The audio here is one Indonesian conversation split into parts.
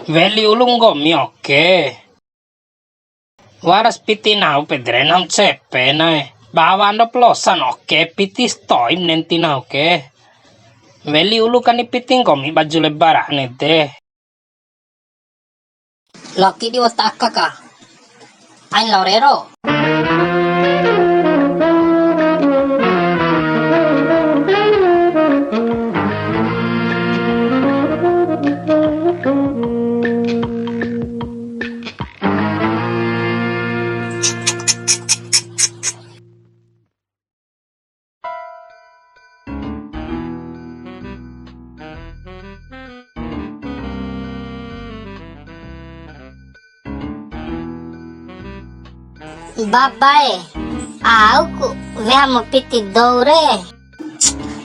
Veli ulung gomi oke. Waras piti nau pedrenam cepe nae. Bawando pelosan oke piti stoim nenti na oke. Veli ulu kan piti gomi baju lebaran deh. Loki di otak kakak. Ain laurero. Babae, aku veamo piti doure.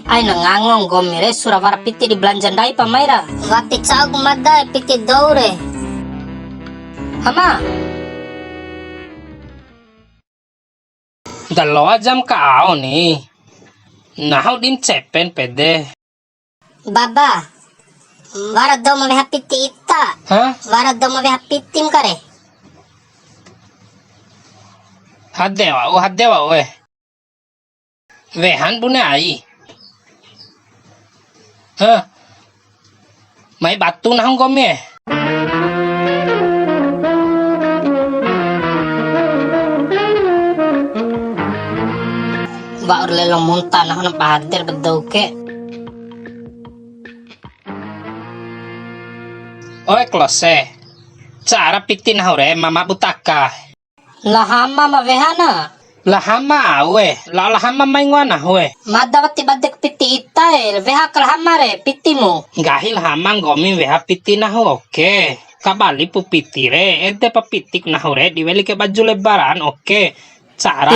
Ay nangangong gomire surawara piti di belanjandai pamaira. Wati caug madai piti doure. Hama. Dalawa jam kau nih. Nahu dim cepen pede. Baba, wara do mo veha piti ita. Wara do mo veha pitim kare. Hadewa we. Vehan bune ai. Mai batu nahong gomi. Ba urlelong munta nahon pahader bedauke. Oe klose. Cara piti nahure mama butaka. Lahama mavehana. Lahama we. Lahama maingwana we. Madawati badek piti ita veha kalhama re piti mo. Gahil hamang gomi veha piti nahu oke. Kabali pu piti re. Ede pa pitik nahure diweli ke baju lebaran oke. Cara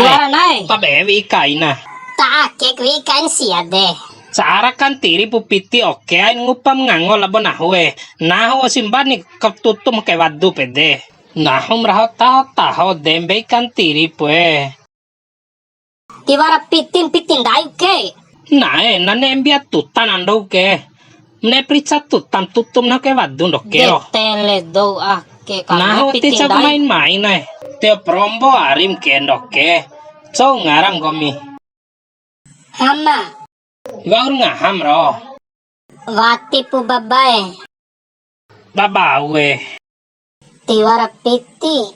pabewi ikaina. Taake kwi kain siade. Cara kan tiri pu piti oke. Ain ngupam ngango labo nahu. Nahu simbani ketutum ke wadu pede. Nahum raho taho dembe kan tiri pue. Tiwara pitin dai ke. Nae nane embia tutan ando ke. Mne prica tutam tutum na ke wadu ndoke. Tele do ake Nahu ti cak main-main nae. Te prombo arim ke ndoke. Cow ngarang gomi. Hama. Waur ngaham ro. Wati pu babae. Babawe. Tiwara piti.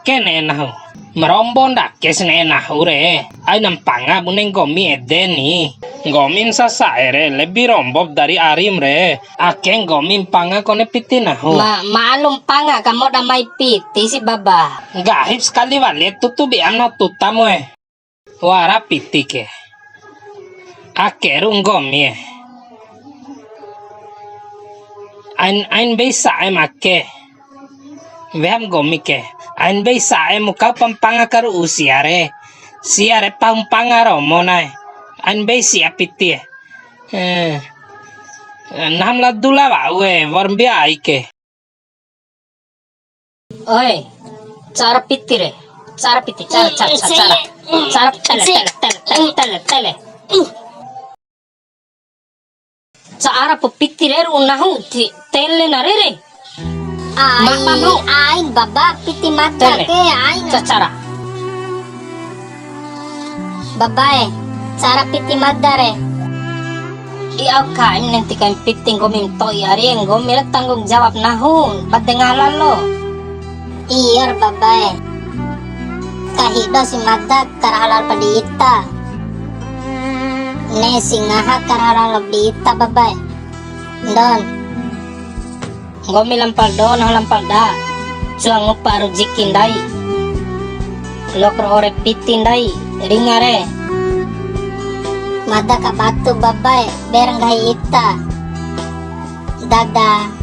Kene nahu. Merombo ndak kes ne nahu re. Ay nampanga buneng gomi edeni. Gomin sasaere lebih rombob dari arim re. Akeng gomin panga kone piti nahu. Maalum panga kamu damai piti si baba. Gahip sekali wale tutubi ano tutamu Wara piti ke. Akerung gomi Ain bisa make. Veham gomi ke. Ain bisa muka pampanga karu usiare. Siare pampanga romo nae. Ain bisa piti. Nam la dula wa we warmbi aike. Oi, cara piti re. Cara piti, cara. Cara tele. Cara pepiti re unahu tele narere. Ain baba piti mata ke ain. Cara. Babae, cara piti madare. Iya kain nanti kan piti ngomim to yari ngomil tanggung jawab nahun badengalan lo. Iya babae. Kahido si mada karhalal padita. Ne singaha karhalal padita babae. Don. Gomi lampal don lampal da. Cuang paru jikindai. Lokro ore pitindai ringare. Mada ka batu babae berenggai ita. Dadah.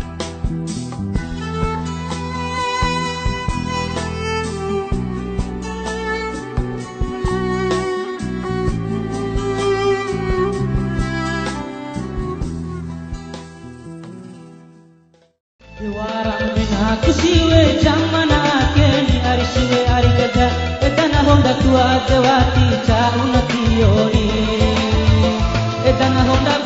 Aku siwe jamana keni ari siwe ari gaga edana honda tua dewati cha unationi edana honda